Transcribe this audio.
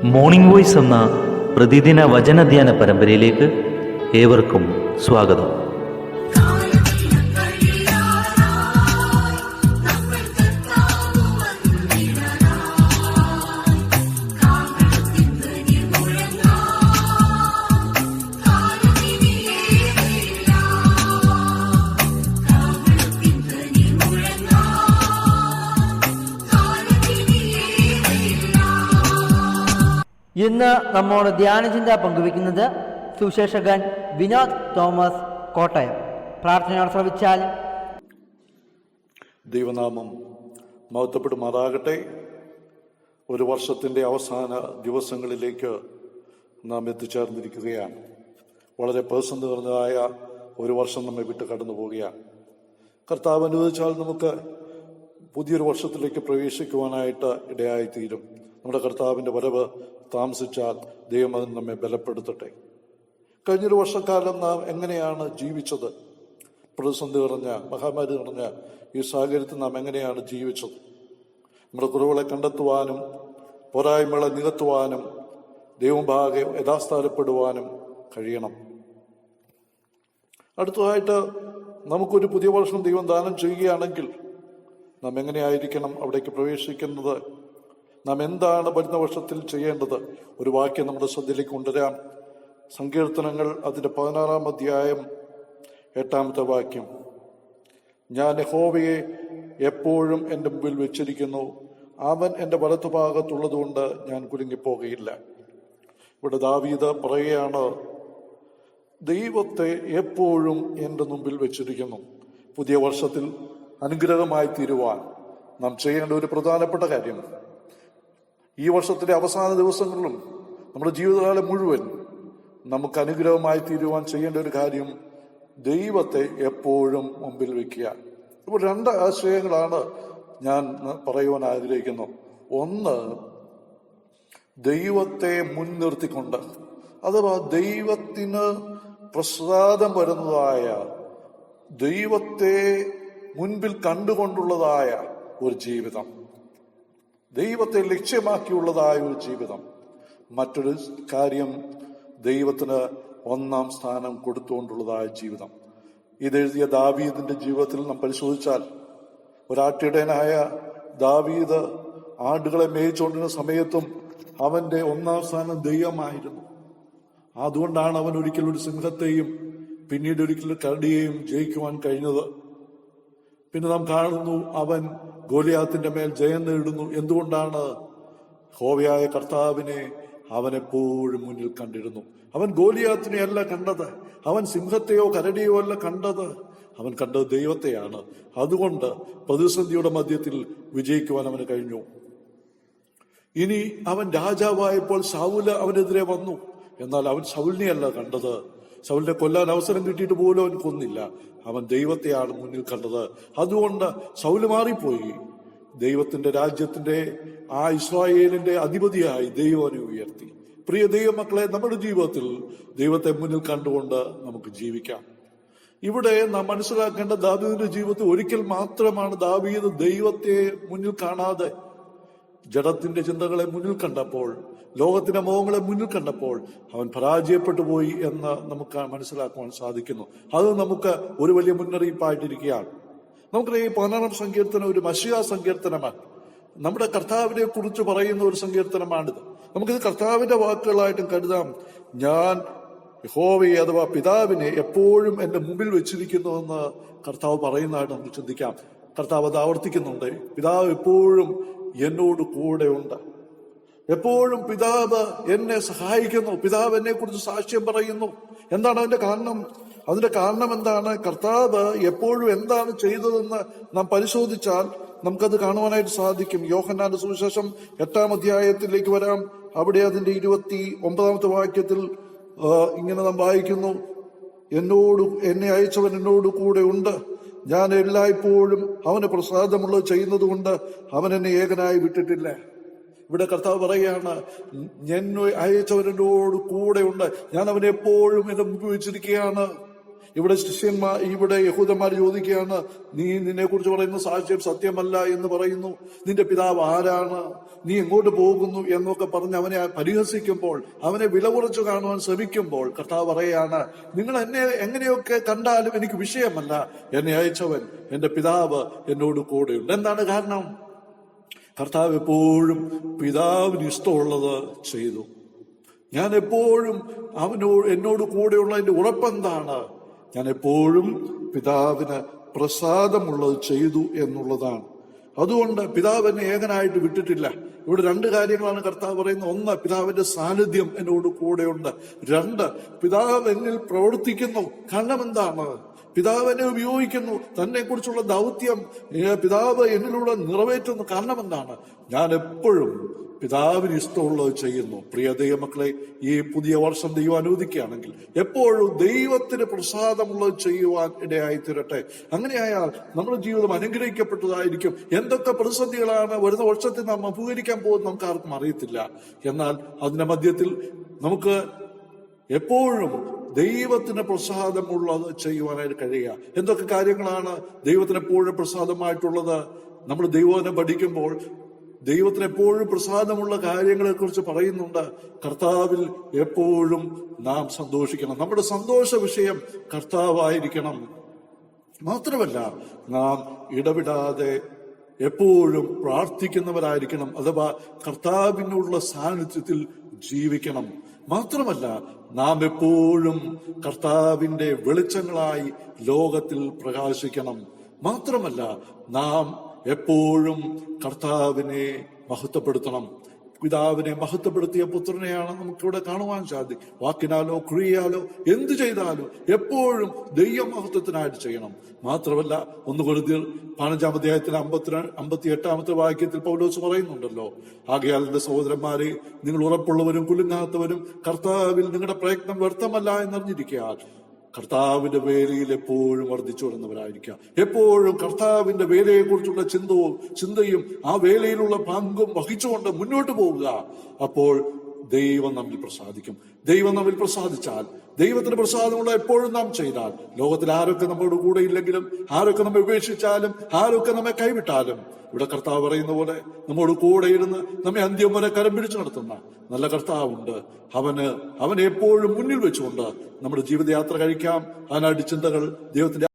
Morning voice എന്ന പ്രതിദിന വചനധ്യാന പരമ്പരയിലേക്ക് ഏവർക്കും സ്വാഗതം. ഇന്ന് നമ്മോട് ധ്യാനചിന്ത പങ്കുവയ്ക്കുന്നത് സുശേഷകൻ വിനോദ് തോമസ് കോട്ടയം. പ്രാർത്ഥനയോടെ ശ്രവിച്ചാൽ. ദൈവനാമം മഹത്വപ്പെടുമാറാകട്ടെ. ഒരു വർഷത്തിൻ്റെ അവസാന ദിവസങ്ങളിലേക്ക് നാം എത്തിച്ചേർന്നിരിക്കുകയാണ്. വളരെ പേഴ്സൺ നിറഞ്ഞതായ ഒരു വർഷം നമ്മെ വിട്ട് കടന്നു പോവുകയാണ്. കർത്താവ് അനുവദിച്ചാൽ നമുക്ക് പുതിയൊരു വർഷത്തിലേക്ക് പ്രവേശിക്കുവാനായിട്ട് ഇടയായിത്തീരും. നമ്മുടെ കർത്താവിൻ്റെ വരവ് താമസിച്ചാൽ ദൈവം അതിന് നമ്മെ ബലപ്പെടുത്തട്ടെ. കഴിഞ്ഞൊരു വർഷക്കാലം നാം എങ്ങനെയാണ് ജീവിച്ചത്? പ്രതിസന്ധി നിറഞ്ഞ, മഹാമാരി നിറഞ്ഞ ഈ സാഹചര്യത്തിൽ നാം എങ്ങനെയാണ് ജീവിച്ചത്? നമ്മുടെ കുറവുകളെ കണ്ടെത്തുവാനും പോരായ്മകളെ നികത്തുവാനും ദൈവഭാഗെ യഥാസ്ഥാനപ്പെടുവാനും കഴിയണം. അടുത്തതായിട്ട് നമുക്കൊരു പുതിയ വർഷം ദൈവം ദാനം ചെയ്യുകയാണെങ്കിൽ നാം എങ്ങനെയായിരിക്കണം അവിടേക്ക് പ്രവേശിക്കുന്നത്? നാം എന്താണ് വരുന്ന വർഷത്തിൽ ചെയ്യേണ്ടത്? ഒരു വാക്യം നമ്മുടെ ശ്രദ്ധയിലേക്ക് കൊണ്ടുവരാം. സങ്കീർത്തനങ്ങൾ അതിൻ്റെ 16-ാം അധ്യായം 8-ാമത്തെ വാക്യം. ഞാൻ യഹോവയെ എപ്പോഴും എൻ്റെ മുമ്പിൽ വെച്ചിരിക്കുന്നു, അവൻ എൻ്റെ വലത്തുഭാഗത്തുള്ളത് കൊണ്ട് ഞാൻ കുലുങ്ങിപ്പോകയില്ല. ഇവിടെ ദാവീദ് പറയുകയാണ്, ദൈവത്തെ എപ്പോഴും എൻ്റെ മുമ്പിൽ വെച്ചിരിക്കുന്നു. പുതിയ വർഷത്തിൽ അനുഗ്രഹമായി തീരുവാൻ നാം ചെയ്യേണ്ട ഒരു പ്രധാനപ്പെട്ട കാര്യം, ഈ വർഷത്തിന്റെ അവസാന ദിവസങ്ങളിലും നമ്മുടെ ജീവിതകാലം മുഴുവൻ നമുക്ക് അനുഗ്രഹമായി തീരുവാൻ ചെയ്യേണ്ട ഒരു കാര്യം, ദൈവത്തെ എപ്പോഴും മുമ്പിൽ വെക്കുക. ഇപ്പോൾ രണ്ട് ആശയങ്ങളാണ് ഞാൻ പറയുവാൻ ആഗ്രഹിക്കുന്നത്. ഒന്ന്, ദൈവത്തെ മുൻനിർത്തിക്കൊണ്ട്, അഥവാ ദൈവത്തിന് പ്രസാദം വരുന്നതായ, ദൈവത്തെ മുൻപിൽ കണ്ടുകൊണ്ടുള്ളതായ ഒരു ജീവിതം, ദൈവത്തെ ലക്ഷ്യമാക്കിയുള്ളതായ ഒരു ജീവിതം. മറ്റൊരു കാര്യം, ദൈവത്തിന് ഒന്നാം സ്ഥാനം കൊടുത്തുകൊണ്ടുള്ളതായ ജീവിതം. ഇതെഴുതിയ ദാവീദിന്റെ ജീവിതത്തിൽ നാം പരിശോധിച്ചാൽ, ഒരാട്ടിടയനായ ദാവീദ് ആടുകളെ മേയിച്ചുകൊണ്ടിരുന്ന സമയത്തും അവന്റെ ഒന്നാം സ്ഥാനം ദൈവമായിരുന്നു. അതുകൊണ്ടാണ് അവൻ ഒരിക്കൽ ഒരു സിംഹത്തെയും പിന്നീട് ഒരിക്കൽ കരടിയെയും ജയിക്കുവാൻ കഴിഞ്ഞത്. പിന്നെ നാം കാണുന്നു, അവൻ ഗോലിയാത്തിന്റെ മേൽ ജയം നേടുന്നു. എന്തുകൊണ്ടാണ്? യഹോവയായ കർത്താവിനെ അവൻ എപ്പോഴും മുന്നിൽ കണ്ടിരുന്നു. അവൻ ഗോലിയാത്തിനെ അല്ല കണ്ടത്, അവൻ സിംഹത്തെയോ കരടിയോ അല്ല കണ്ടത്, അവൻ കണ്ടത് ദൈവത്തെയാണ്. അതുകൊണ്ട് പ്രതിസന്ധിയുടെ മധ്യത്തിൽ വിജയിക്കുവാൻ അവന് കഴിഞ്ഞു. ഇനി അവൻ രാജാവായപ്പോൾ ശൗല് അവനെതിരെ വന്നു. എന്നാൽ അവൻ ശൗലിനെ അല്ല കണ്ടത്, ശൗലിനെ കൊല്ലാൻ അവസരം കിട്ടിയിട്ട് പോലും അവൻ കൊന്നില്ല. അവൻ ദൈവത്തെയാണ് മുന്നിൽ കണ്ടത്. അതുകൊണ്ട് ശൗല് മാറിപ്പോയി. ദൈവത്തിന്റെ രാജ്യത്തിന്റെ ആ ഇസ്രായേലിന്റെ അധിപതിയായി ദൈവം അവനെ ഉയർത്തി. പ്രിയ ദൈവമക്കളെ, നമ്മുടെ ജീവിതത്തിൽ ദൈവത്തെ മുന്നിൽ കണ്ടുകൊണ്ട് നമുക്ക് ജീവിക്കാം. ഇവിടെ നാം മനസ്സിലാക്കേണ്ട, ദാവീദിന്റെ ജീവിതത്തിൽ ഒരിക്കൽ മാത്രമാണ് ദാവീദ് ദൈവത്തെ മുന്നിൽ കാണാതെ ജഡത്തിന്റെ ചിന്തകളെ മുന്നിൽ കണ്ടപ്പോൾ, ലോകത്തിന്റെ മോഹങ്ങളെ മുന്നിൽ കണ്ടപ്പോൾ അവൻ പരാജയപ്പെട്ടു പോയി എന്ന് നമുക്ക് മനസ്സിലാക്കുവാൻ സാധിക്കുന്നു. അത് നമുക്ക് ഒരു വലിയ മുന്നറിയിപ്പായിട്ടിരിക്കുകയാണ്. നമുക്കറിയാം, ഈ 16-ാം സങ്കീർത്തനം ഒരു മശിഹാ സങ്കീർത്തനമാണ്. നമ്മുടെ കർത്താവിനെ കുറിച്ച് പറയുന്ന ഒരു സങ്കീർത്തനമാണിത്. നമുക്കിത് കർത്താവിന്റെ വാക്കുകളായിട്ടും കരുതാം. ഞാൻ യഹോവയെ അഥവാ പിതാവിനെ എപ്പോഴും എൻ്റെ മുമ്പിൽ വെച്ചിരിക്കുന്നു എന്ന് കർത്താവ് പറയുന്നതായിട്ട് നമുക്ക് ചിന്തിക്കാം. കർത്താവ് അത് ആവർത്തിക്കുന്നുണ്ട്. പിതാവ് എപ്പോഴും എന്നോട് കൂടെ ഉണ്ട്, എപ്പോഴും പിതാവ് എന്നെ സഹായിക്കുന്നു, പിതാവ് എന്നെ കുറിച്ച് സാക്ഷ്യം പറയുന്നു. എന്താണ് അതിന്റെ കാരണം? അതിന്റെ കാരണം എന്താണ്? കർത്താവ് എപ്പോഴും എന്താണ് ചെയ്തതെന്ന് നാം പരിശോധിച്ചാൽ നമുക്കത് കാണുവാനായിട്ട് സാധിക്കും. യോഹന്നാന്റെ സുവിശേഷം 8-ാം അധ്യായത്തിലേക്ക് വരാം. അവിടെ അതിന്റെ 29-ാമത്തെ വാക്യത്തിൽ ഇങ്ങനെ നാം വായിക്കുന്നു, എന്നെ അയച്ചവൻ എന്നോട് കൂടെ ഉണ്ട്, ഞാൻ എല്ലായ്പ്പോഴും അവന് പ്രസാദമുള്ളത് ചെയ്യുന്നത് കൊണ്ട് അവൻ എന്നെ ഏകനായി വിട്ടിട്ടില്ല. ഇവിടെ കർത്താവ് പറയുകയാണ്, എന്നെ അയച്ചവനോട് കൂടെ ഉണ്ട്, ഞാൻ അവനെ എപ്പോഴും എന്റെ മുമ്പിൽ വെച്ചിരിക്കുകയാണ്. ഇവിടെ ശിഷ്യന്മാർ, ഇവിടെ യഹൂദന്മാർ ചോദിക്കുകയാണ്, നീ നിന്നെ കുറിച്ച് പറയുന്ന സാക്ഷ്യം സത്യമല്ല എന്ന് പറയുന്നു, നിന്റെ പിതാവ് ആരാണ്, നീ എങ്ങോട്ട് പോകുന്നു എന്നൊക്കെ പറഞ്ഞ് അവനെ പരിഹസിക്കുമ്പോൾ, അവനെ വില കുറച്ച് കാണുവാൻ ശ്രമിക്കുമ്പോൾ കർത്താവ് പറയാണ്, നിങ്ങൾ എന്നെ എങ്ങനെയൊക്കെ കണ്ടാലും എനിക്ക് വിഷയമല്ല, എന്നെ അയച്ചവൻ എന്റെ പിതാവ് എന്നോട് കൂടെയുണ്ട്. എന്താണ് കാരണം? കർത്താവ് എപ്പോഴും പിതാവിന് ഇഷ്ടമുള്ളത് ചെയ്തു. ഞാൻ എപ്പോഴും എന്നോട് കൂടെയുള്ളതിന്റെ ഉറപ്പെന്താണ്? ഞാൻ എപ്പോഴും പിതാവിന് പ്രസാദമുള്ളത് ചെയ്തു എന്നുള്ളതാണ്. അതുകൊണ്ട് പിതാവ് എന്നെ ഏകനായിട്ട് വിട്ടിട്ടില്ല. ഇവിടെ രണ്ട് കാര്യങ്ങളാണ് കർത്താവ് പറയുന്നത്. ഒന്ന്, പിതാവിന്റെ സാന്നിധ്യം എന്നോട് കൂടെയുണ്ട്. രണ്ട്, പിതാവ് എന്നിൽ പ്രവർത്തിക്കുന്നു. കാരണം എന്താണ്? പിതാവ് എന്നെ ഉപയോഗിക്കുന്നു. തന്നെ കുറിച്ചുള്ള ദൗത്യം പിതാവ് എന്നിലൂടെ നിറവേറ്റുന്നു. കാരണം എന്താണ്? ഞാൻ എപ്പോഴും പിതാവിന് ഇഷ്ടമുള്ളത് ചെയ്യുന്നു. പ്രിയ ദൈവമക്കളെ, ഈ പുതിയ വർഷം ദൈവം അനുവദിക്കുകയാണെങ്കിൽ എപ്പോഴും ദൈവത്തിന് പ്രസാദമുള്ളത് ചെയ്യുവാൻ ഇടയായി തീരട്ടെ. അങ്ങനെയായാൽ നമ്മുടെ ജീവിതം അനുഗ്രഹിക്കപ്പെട്ടതായിരിക്കും. എന്തൊക്കെ പ്രതിസന്ധികളാണ് വരുന്ന വർഷത്തിൽ നാം അഭിമുഖീകരിക്കാൻ പോകുന്നത് നമുക്ക് ആർക്കും അറിയത്തില്ല. എന്നാൽ അതിന്റെ മധ്യത്തിൽ നമുക്ക് എപ്പോഴും ദൈവത്തിന് പ്രസാദമുള്ളത് ചെയ്യുവാനായിട്ട് കഴിയുക. എന്തൊക്കെ കാര്യങ്ങളാണ് ദൈവത്തിന് എപ്പോഴും പ്രസാദമായിട്ടുള്ളത്? നമ്മൾ ദൈവത്തിനെ പഠിക്കുമ്പോൾ ദൈവത്തിന് എപ്പോഴും പ്രസാദമുള്ള കാര്യങ്ങളെ കുറിച്ച് പറയുന്നുണ്ട്. കർത്താവിൽ എപ്പോഴും നാം സന്തോഷിക്കണം. നമ്മുടെ സന്തോഷ വിഷയം കർത്താവായിരിക്കണം. മാത്രമല്ല, നാം ഇടവിടാതെ എപ്പോഴും പ്രാർത്ഥിക്കുന്നവരായിരിക്കണം. അഥവാ കർത്താവിനുള്ള സാന്നിധ്യത്തിൽ ജീവിക്കണം. മാത്രമല്ല, നാം എപ്പോഴും കർത്താവിന്റെ വെളിച്ചങ്ങളായി ലോകത്തിൽ പ്രകാശിക്കണം. മാത്രമല്ല, നാം എപ്പോഴും കർത്താവിനെ മഹത്വപ്പെടുത്തണം. പിതാവിനെ മഹത്വപ്പെടുത്തിയ പുത്രനെയാണ് നമുക്കിവിടെ കാണുവാൻ സാധിക്കും. വാക്കിനാലോ ക്രിയയാലോ എന്തു ചെയ്താലും എപ്പോഴും ദൈവമഹത്വത്തിനായിട്ട് ചെയ്യണം. മാത്രമല്ല, 1 കൊരിന്ത്യർ 15-ാം അധ്യായത്തിന് 58-ാമത്തെ വാക്യത്തിൽ പൗലോസ് പറയുന്നുണ്ടല്ലോ, ആകയാൽ എന്റെ സഹോദരന്മാരെ, നിങ്ങൾ ഉറപ്പുള്ളവരും കുലുങ്ങാത്തവരും കർത്താവിൽ നിങ്ങളുടെ പ്രയത്നം വ്യർത്ഥമല്ല എന്നറിഞ്ഞിരിക്കുക. കർത്താവിന്റെ വേലയിൽ എപ്പോഴും വർദ്ധിച്ചു വരുന്നവരായിരിക്കുക. എപ്പോഴും കർത്താവിന്റെ വേലയെക്കുറിച്ചുള്ള ചിന്തയും ആ വേലയിലുള്ള പങ്കും വഹിച്ചുകൊണ്ട് മുന്നോട്ട് പോവുക. അപ്പോൾ ദൈവം നമ്മിൽ പ്രസാദിക്കും. ദൈവം നമ്മിൽ പ്രസാദിച്ചാൽ, ദൈവത്തിന് പ്രസാദമുള്ള എപ്പോഴും നാം ചെയ്താൽ, ലോകത്തിൽ ആരൊക്കെ നമ്മോട് കൂടെ ഇല്ലെങ്കിലും, ആരൊക്കെ നമ്മെ ഉപേക്ഷിച്ചാലും, ആരൊക്കെ നമ്മെ കൈവിട്ടാലും, ഇവിടെ കർത്താവ് പറയുന്ന പോലെ നമ്മോട് കൂടെ ഇരുന്ന് നമ്മെ അന്ത്യം വരെ കരം പിടിച്ചു നടത്തുന്ന നല്ല കർത്താവുണ്ട്. അവനെ എപ്പോഴും മുന്നിൽ വെച്ചുകൊണ്ട് നമ്മുടെ ജീവിതയാത്ര കഴിക്കാം. അതിനായിട്ട് ചിന്തകൾ ദൈവത്തിന്റെ